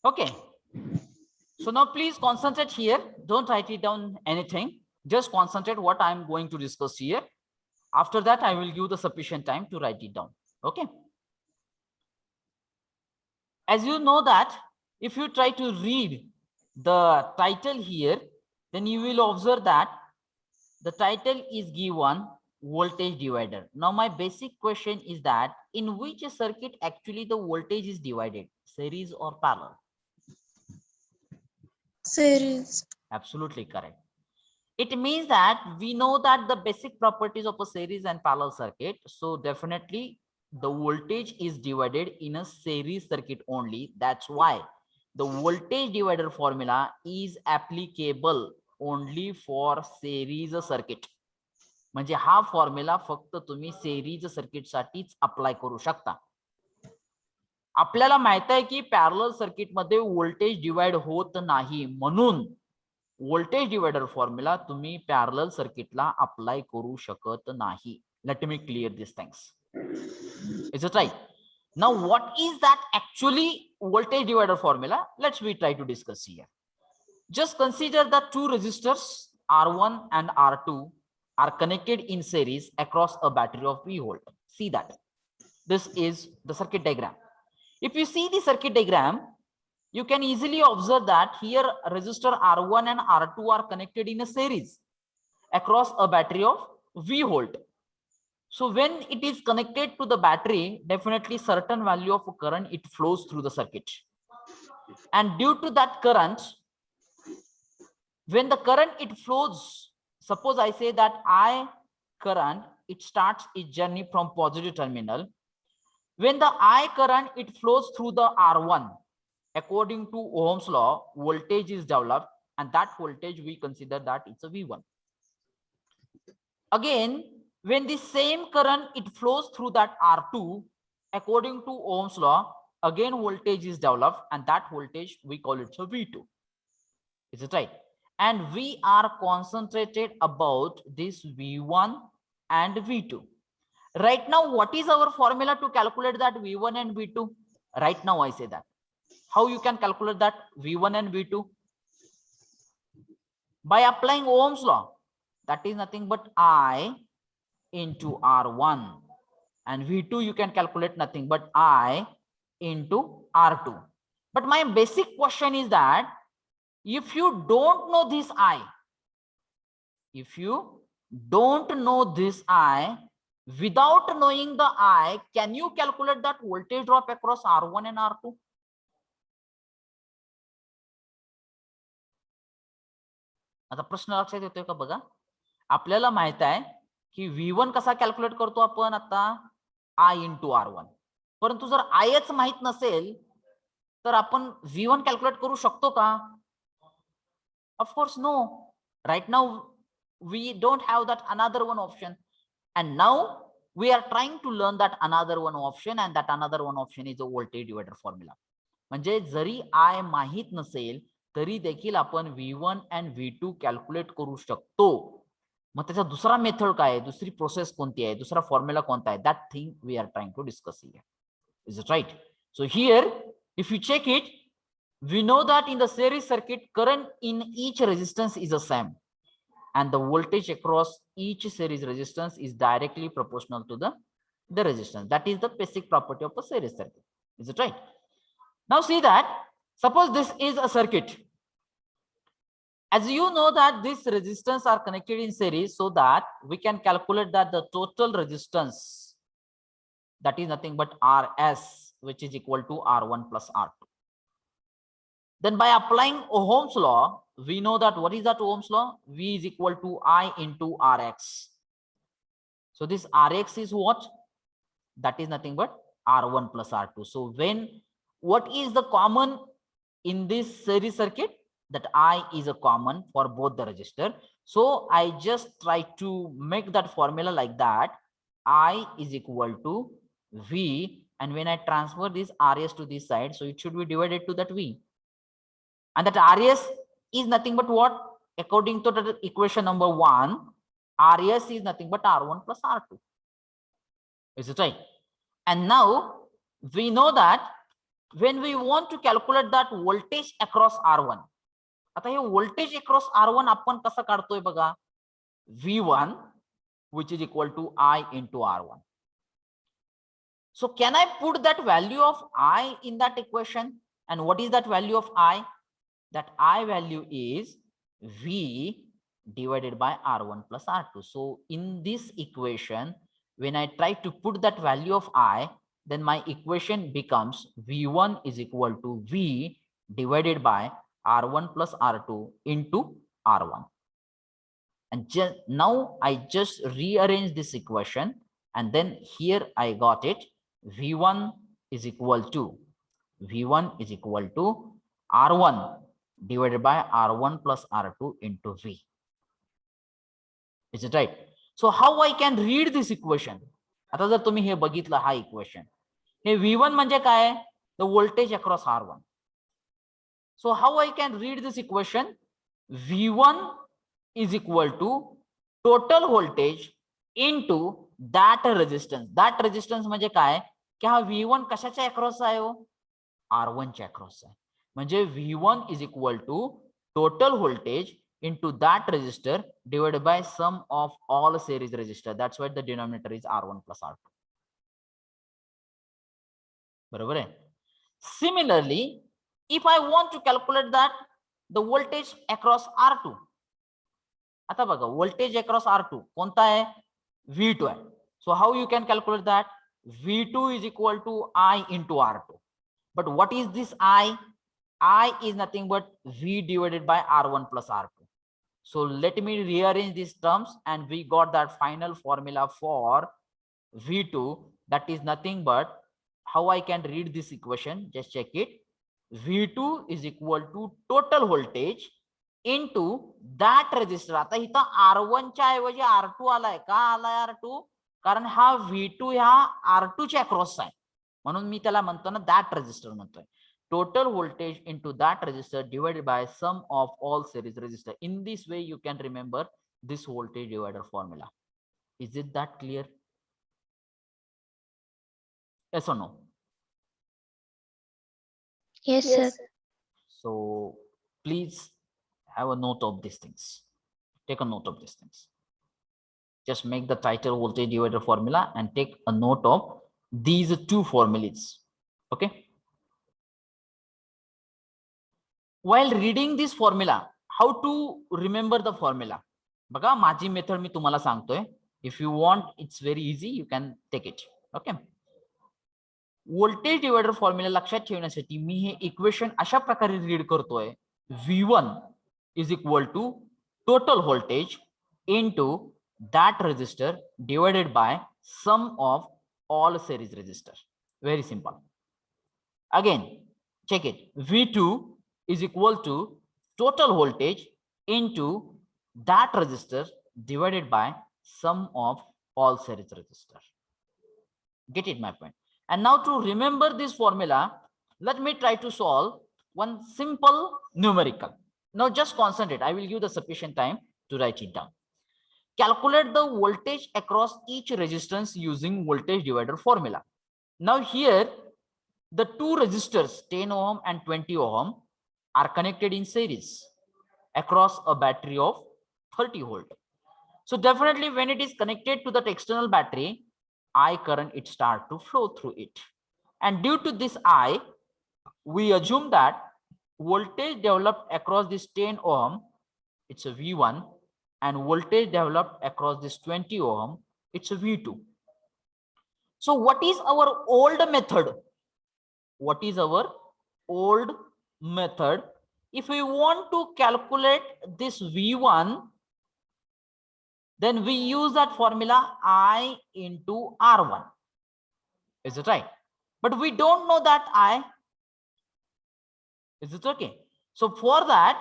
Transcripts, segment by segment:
Okay. So now please concentrate here. Don't write it down anything. Just concentrate what I'm going to discuss here. After that, I will give the sufficient time to write it down. Okay. As you know that if you try to read the title here, then you will observe that the title is given voltage divider. Now my basic question is that in which circuit actually the voltage is divided, series or parallel? Series. Absolutely correct. It means that we know that the basic properties of a series and parallel circuit. So definitely the voltage is divided in a series circuit only. That's why the voltage divider formula is applicable only for series circuit. म्हणजे हा formula फक्त तुम्ही series circuit साठीच apply करू शकता. आपल्याला माहित आहे की पॅरलल सर्किट मध्ये व्होल्टेज डिवाइड होत नाही, म्हणून व्होल्टेज डिवाइडर फॉर्म्युला तुम्ही पॅरलल सर्किटला अप्लाय करू शकत नाही. Let me clear this things. Is it right? Now what is that actually voltage divider formula? Let's we try to discuss here. Just consider that two resistors R1 and R2 are connected in series across a battery of V volt. See that. This is the circuit diagram. If you see the circuit diagram, you can easily observe that here resistor R1 and R2 are connected in a series across a battery of V volt. So when it is connected to the battery, definitely certain value of current it flows through the circuit. And due to that current, when the current it flows, suppose I say that I current, it starts its journey from positive terminal. When the I current it flows through the R1, according to Ohm's law, voltage is developed, and that voltage we consider that it's a V1. Again, when the same current it flows through that R2, according to Ohm's law, again voltage is developed, and that voltage we call it a V2. Is it right? And we are concentrated about this V1 and V2. Right now, what is our formula to calculate that V1 and V2? Right now, I say that. How you can calculate that V1 and V2? By applying Ohm's law. That is nothing but I into R1. And V2 you can calculate nothing but I into R2. But my basic question is that if you don't know this I, if you don't know this I, without knowing the I, can you calculate that voltage drop across R1 and R2? आता प्रश्न लक्षात येतोय का बघा. आपल्याला माहित आहे की V1 कसा कॅल्क्युलेट करतो आपण आता I इंटू R1. परंतु जर आयच माहित नसेल तर आपण V1 कॅल्क्युलेट करू शकतो का? Of course no. Right now we don't have that another one option, and now we are trying to learn that another one option, and that another one option is a voltage divider formula. म्हणजे जरी I माहित नसेल तरी देखील आपण V1 and V2 calculate करू शकतो. मग त्याचा दुसरा मेथड काय आहे, दुसरी प्रोसेस कोणती आहे, दुसरा फॉर्म्युला कोणता आहे, that thing we are trying to discuss here. Is it right? So here if you check it, we know that in the series circuit current in each resistance is the same, and the voltage across each series resistance is directly proportional to the resistance. That is the basic property of a series circuit. Is it right? Now see that suppose this is a circuit. As you know that these resistance are connected in series, so that we can calculate that the total resistance, that is nothing but Rs, which is equal to R1 plus R2. Then by applying Ohm's law, we know that what is that Ohm's law? V is equal to I into Rx. So this Rx is what? That is nothing but R1 plus R2. So what is the common in this series circuit? That I is a common for both the resistor. So I just try to make that formula like that. I is equal to V, and when I transfer this Rs to this side, so it should be divided to that V. And that Rs is nothing but what? According to the equation number 1, Rs is nothing but R1 plus R2. Is it right? And now we know that when we want to calculate that voltage across R1, आता हे voltage across R1 आपण कसं काढतोय बघा, V1 which is equal to I into R1. So can I put that value of I in that equation? And what is that value of I? That I value is V divided by R1 plus R2. So in this equation, when I try to put that value of I, then my equation becomes V1 is equal to V divided by R1 plus R2 into R1. And now I just rearrange this equation, and then here I got it. V1 is equal to R1 divided by R1 plus R2 into V. Is it right? So how I can read this equation? आता जर तुम्ही हे बघितलं हा equation, हे V1 म्हणजे काय? The voltage across R1. So how I can read this equation? V1 is equal to total voltage into that resistance. That resistance म्हणजे काय? की हा V1 कशाच्या अक्रॉस आहे हो? R1 च्या अक्रॉस आहे. म्हणजे V1 is equal to total voltage into that resistor divided by sum of all series resistor. That's why the denominator is R1 plus R2. बरोबर आहे? Similarly, if I want to calculate that the voltage across R2, आता बघा voltage across R2 कोणता आहे? V2 आहे. So how you can calculate that? V2 is equal to I into R2. But what is this I? I is nothing but V divided by R1 plus R2. So let me rearrange these terms, and we got that final formula for V2. That is nothing but, how I can read this equation, just check it. V2 is equal to total voltage into that resistor. आता इथं R1 च्या ऐवजी R2 आलाय. का आलाय R2? कारण हा V2 ह्या R2 च्या अक्रॉस आहे, म्हणून मी त्याला म्हणतो ना that resistor म्हणतोय. Total voltage into that resistor divided by sum of all series resistor. In this way you can remember this voltage divider formula. Is it that clear? Yes or no? Yes, sir. So please have a note of these things. Take a note of these things. Just make the title voltage divider formula and take a note of these two formulas. Okay. While reading this formula, how to remember the formula? बघा माझी method मी तुम्हाला सांगतोय. If you want, it's very easy. You can take it. Okay. Voltage divider formula लक्षात ठेवण्यासाठी मी हे equation अशा प्रकारे read करतोय. V1 is equal to total voltage into that resistor divided by sum of all series resistor. Very simple. Again, check it. V2 is equal to total voltage into that resistor divided by sum of all series resistor. Get it, my point? And now to remember this formula, let me try to solve one simple numerical. Now just concentrate. I will give the sufficient time to write it down. Calculate the voltage across each resistance using voltage divider formula. Now here, the two resistors 10 ohm and 20 ohm are connected in series across a battery of 30 volt. So definitely when it is connected to that external battery, I current it start to flow through it. And due to this I, we assume that voltage developed across this 10 ohm, it's a V1, and voltage developed across this 20 ohm, it's a V2. So what is our old method? What is our old method? If we want to calculate this V1, then we use that formula I into R1. Is it right? But we don't know that I. Is it okay? So for that,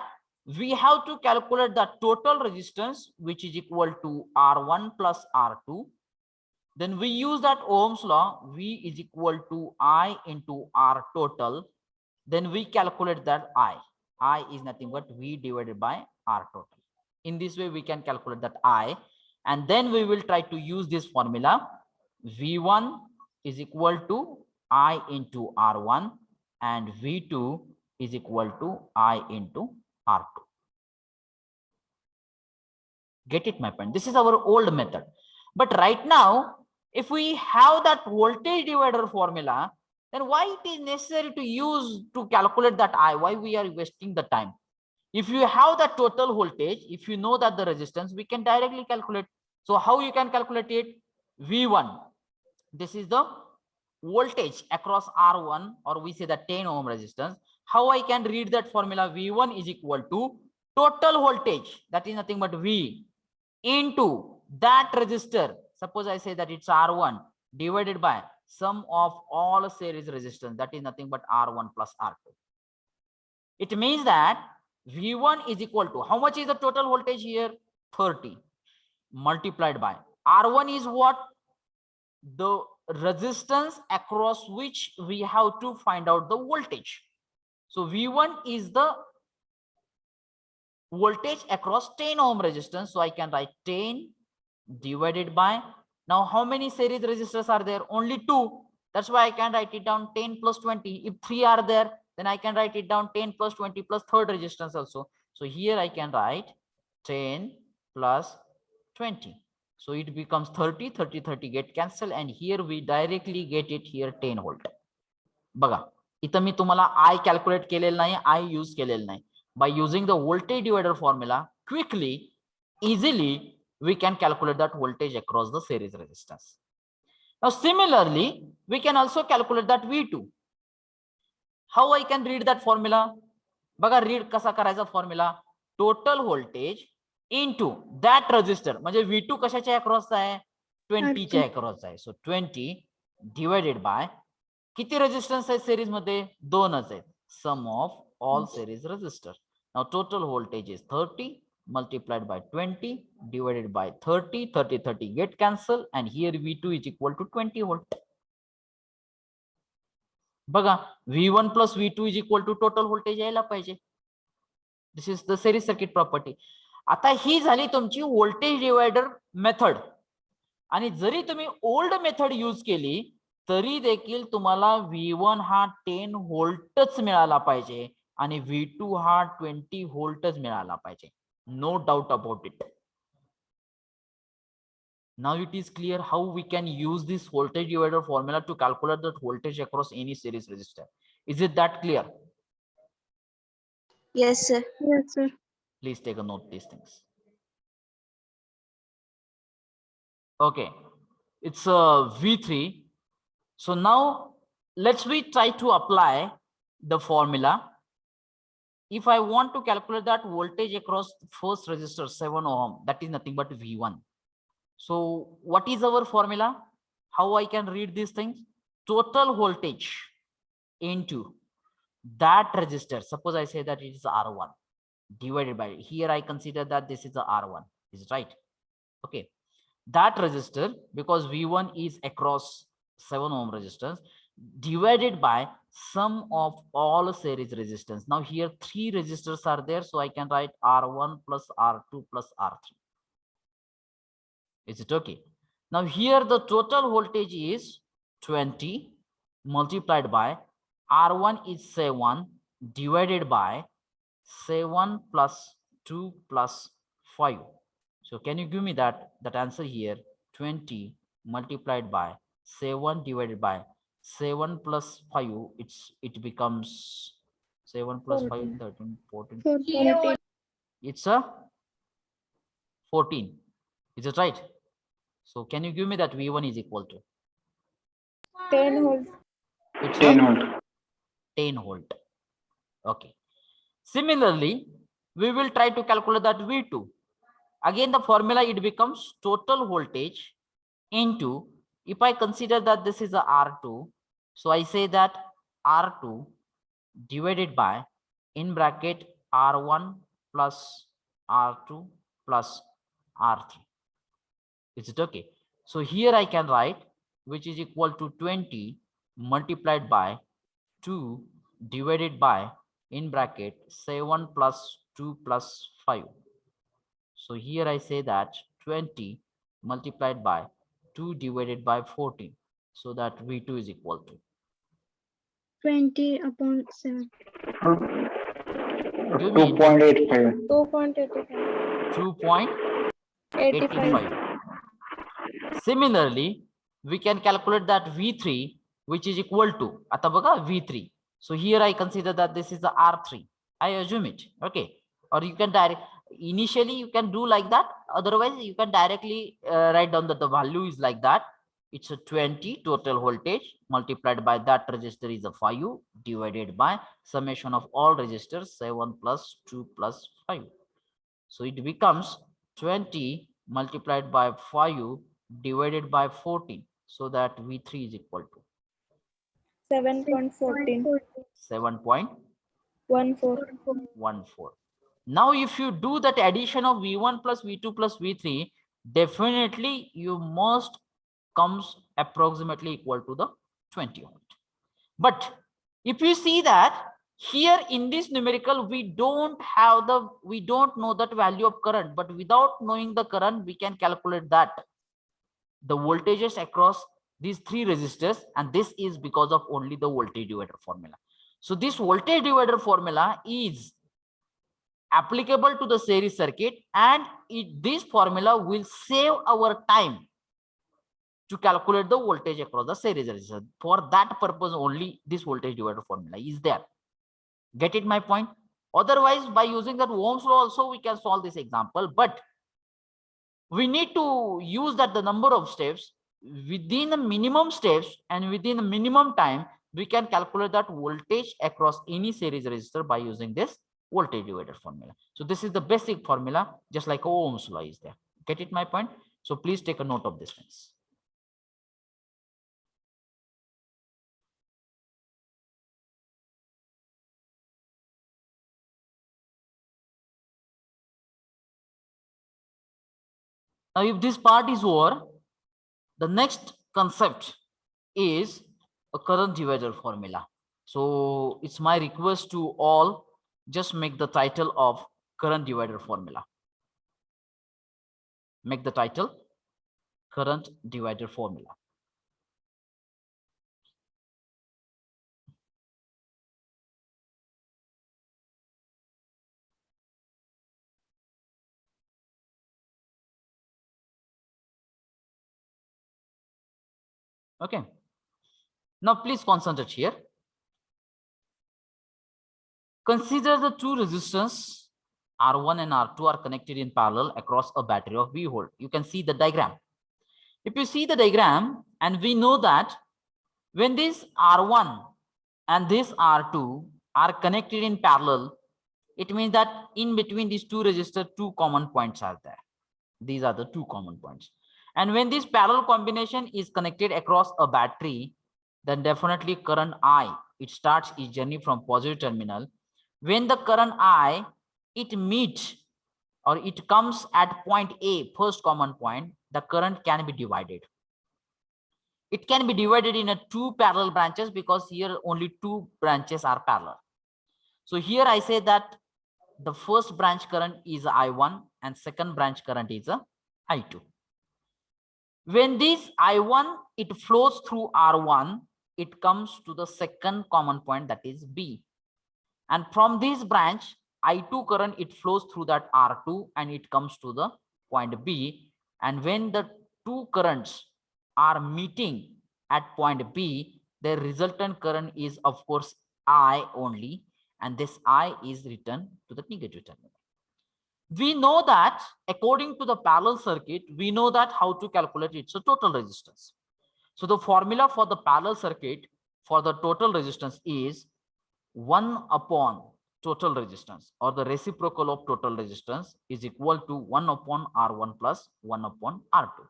we have to calculate the total resistance, which is equal to R1 plus R2. Then we use that Ohm's law, V is equal to I into R total. Then we calculate that I. I is nothing but V divided by R total. In this way, we can calculate that I. And then we will try to use this formula. V1 is equal to I into R1. and V2 is equal to I into R2. Get it, my friend? This is our old method. But right now, if we have that voltage divider formula, then why it is necessary to calculate that I? Why we are wasting the time? If you have the total voltage, if you know that the resistance, we can directly calculate. So how you can calculate it? V1. This is the voltage across R1, or we say the 10 ohm resistance. How I can read that formula? V1 is equal to total voltage, that is nothing but V, into that resistor. Suppose I say that it's R1 divided by sum of all series resistance, that is nothing but R1 plus R2. It means that V1 is equal to, how much is the total voltage here? 30 multiplied by R1 is what? The resistance across which we have to find out the voltage. So V1 is the voltage across 10 ohm resistance. So I can write 10 divided by, now how many series resistors are there? Only 2. That's why I can write it down 10 plus 20. If 3 are there, then I can write it down 10 plus 20 plus third resistance also. So here I can write 10 plus 20. So it becomes 30, 30, 30 get cancelled, and here we directly get it here 10 volt. बघा, इथं मी तुम्हाला I calculate केलेलं नाही, I use केलेलं नाही. By using the voltage divider formula, quickly, easily, we can calculate that voltage across the series resistance. Now, similarly, we can also calculate that V2. How I can read that formula? बघा, read कसा करायचा formula? Total voltage into that resistor, म्हणजे V2 कशाच्या across आहे? 20 च्या across आहे. So 20 divided by किती resistance आहे सिरीज मध्ये? दोनच आहेत. Sum of all series resistor. Now total voltage is 30 multiplied by 20 divided by 30. 30, 30 get cancelled, and here V2 is equal to 20 volt. बघा, V1 plus V2 is equal to total voltage यायला पाहिजे. This is the series circuit property. आता ही झाली तुमची voltage divider method. आणि जरी तुम्ही old method use केली तरी देखील तुम्हाला V1 हा 10 व्होल्टच मिळाला पाहिजे आणि V2 हा 20 व्होल्टच मिळाला पाहिजे. No doubt about it. Now it is clear how we can use this voltage divider formula to calculate the voltage across any series resistor. Is it that clear? Yes, sir. Yes, sir. Please take a note these things. Okay, it's V3. So now let's we try to apply the formula. If I want to calculate that voltage across first resistor 7 ohm, that is nothing but V1. So what is our formula? How I can read these things? Total voltage into that resistor. Suppose I say that it is R1 divided by, here I consider that this is the R1. Is it right? Okay. That resistor, because V1 is across 7 ohm resistance, divided by sum of all series resistance. Now here 3 resistors are there, so I can write R1 plus R2 plus R3. Is it okay? Now here the total voltage is 20 multiplied by R1 is 7 divided by 7 plus 2 plus 5. So can you give me that answer here? 20 multiplied by 7 divided by 7 plus 5, it becomes 7 plus 5, 13, 14. 14. It's a 14. Is it right? So can you give me that V1 is equal to? 10 volt. It's 10 volt. 10 volt. Okay. Similarly, we will try to calculate that V2. Again, the formula, it becomes total voltage into, if I consider that this is a R2, so I say that R2 divided by, in bracket, R1 plus R2 plus R3. Is it okay? So here I can write, which is equal to 20 multiplied by 2 divided by, in bracket, 7 plus 2 plus 5. So here I say that 20 multiplied by 2 divided by 14. So that V2 is equal to. 20/7. You mean 2.85. 2.85. 2.85. Similarly, we can calculate that V3, which is equal to आता बघा V3. So here I consider that this is the R3. I assume it. Okay. Or you can initially you can do like that. Otherwise, you can directly write down that the value is like that. It's a 20 total voltage multiplied by that resistor is a 5 divided by summation of all resistors 7 plus 2 plus 5. So it becomes 20 multiplied by 5 divided by 14. So that V3 is equal to 7.14. 7.14. Now, if you do that addition of V1 plus V2 plus V3, definitely you must comes approximately equal to the 20 volt. But if you see that here in this numerical, we don't know that value of current, but without knowing the current, we can calculate that the voltages across these three resistors, and this is because of only the voltage divider formula. So this voltage divider formula is applicable to the series circuit, and this formula will save our time to calculate the voltage across the series resistor. For that purpose only this voltage divider formula is there. Get it my point? Otherwise, by using that Ohm's law also we can solve this example, but we need to use that the number of steps within the minimum steps and within the minimum time we can calculate that voltage across any series resistor by using this voltage divider formula. So this is the basic formula, just like Ohm's law is there. Get it my point? So please take a note of this things. Now, if this part is over, the next concept is a current divider formula. So it's my request to all, just make the title of current divider formula. Make the title current divider formula. Okay. Now please concentrate here. Consider the two resistors R1 and R2 are connected in parallel across a battery of V volt. You can see the diagram. If you see the diagram, and we know that when this R1 and this R2 are connected in parallel, it means that in between these two resistors, two common points are there. These are the two common points. And when this parallel combination is connected across a battery, then definitely current I, it starts its journey from positive terminal. When the current I, it meets or it comes at point A, first common point, the current can be divided. It can be divided in two parallel branches because here only two branches are parallel. So here I say that the first branch current is I1 and second branch current is I2. When this I1, it flows through R1, it comes to the second common point, that is B. And from this branch, I2 current, it flows through that R2 and it comes to the point B. And when the two currents are meeting at point B, the resultant current is of course I only, and this I is written to the negative terminal. We know that according to the parallel circuit, we know that how to calculate its total resistance. So the formula for the parallel circuit for the total resistance is 1 upon total resistance, or the reciprocal of total resistance is equal to 1 upon R1 plus 1 upon R2.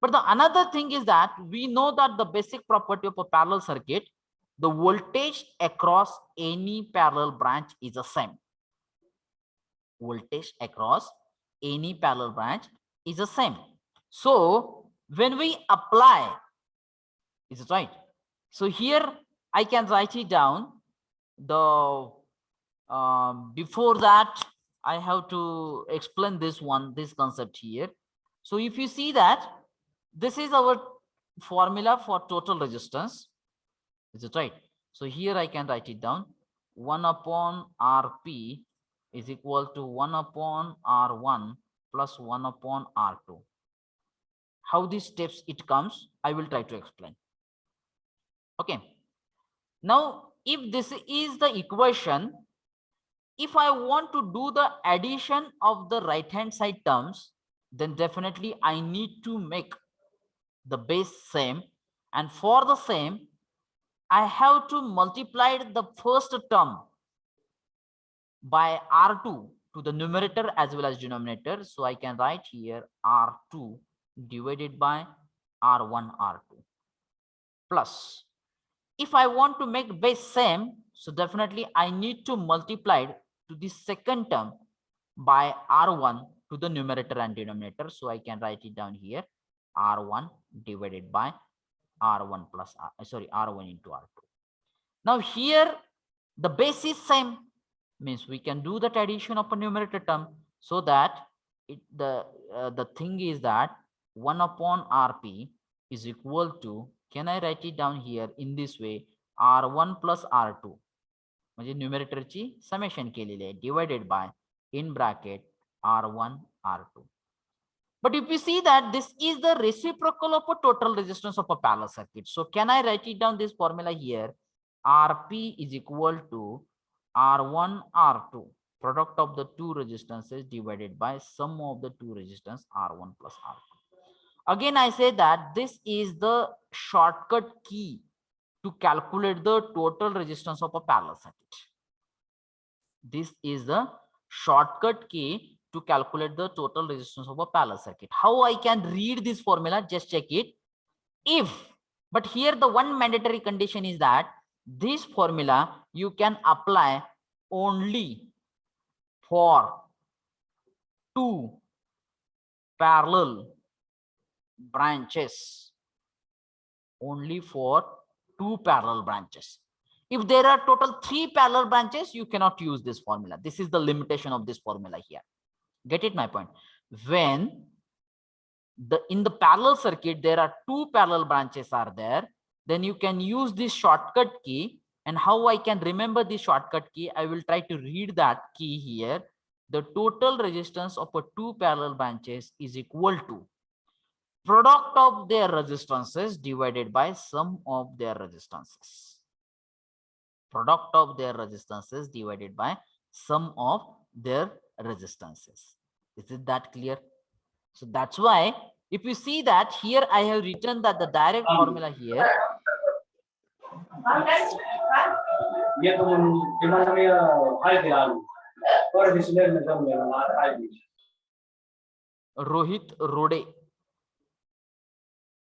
But the another thing is that we know that the basic property of a parallel circuit, the voltage across any parallel branch is the same. Voltage across any parallel branch is the same. So when we apply, is it right? So here I can write it down. Before that, I have to explain this concept here. So if you see that this is our formula for total resistance, is it right? So here I can write it down. 1 upon Rp is equal to 1 upon R1 plus 1 upon R2. How these steps it comes, I will try to explain. Okay. Now, if this is the equation, if I want to do the addition of the right hand side terms, then definitely I need to make the base same, and for the same I have to multiply the first term by R2 to the numerator as well as denominator. So I can write here R2 divided by R1 R2 plus, if I want to make base same, so definitely I need to multiply to the second term by R1 to the numerator and denominator. So I can write it down here, R1 divided by R1 plus R1 into R2. Now here the base is same, means we can do that addition of a numerator term, so that the thing is that 1 upon Rp is equal to, can I write it down here in this way, R1 plus R2 म्हणजे न्यूमरेटरची summation केलेली आहे, divided by in bracket R1 R2. But if you see that this is the reciprocal of a total resistance of a parallel circuit, so can I write it down this formula here, Rp is equal to R1 R2 product of the two resistances divided by sum of the two resistance R1 plus R2. Again I say that this is the shortcut key to calculate the total resistance of a parallel circuit. This is the shortcut key to calculate the total resistance of a parallel circuit. How I can read this formula? Just check it. If, but here the one mandatory condition is that this formula you can apply only for two parallel branches. Only for two parallel branches. If there are total 3 parallel branches, you cannot use this formula. This is the limitation of this formula here. Get it my point? When in the parallel circuit there are 2 parallel branches are there, then you can use this shortcut key. And how I can remember this shortcut key, I will try to read that key here. The total resistance of a 2 parallel branches is equal to product of their resistances divided by sum of their resistances. Product of their resistances divided by sum of their resistances. Is it that clear? So that's why if you see that here I have written that the direct formula here. Rohit Rode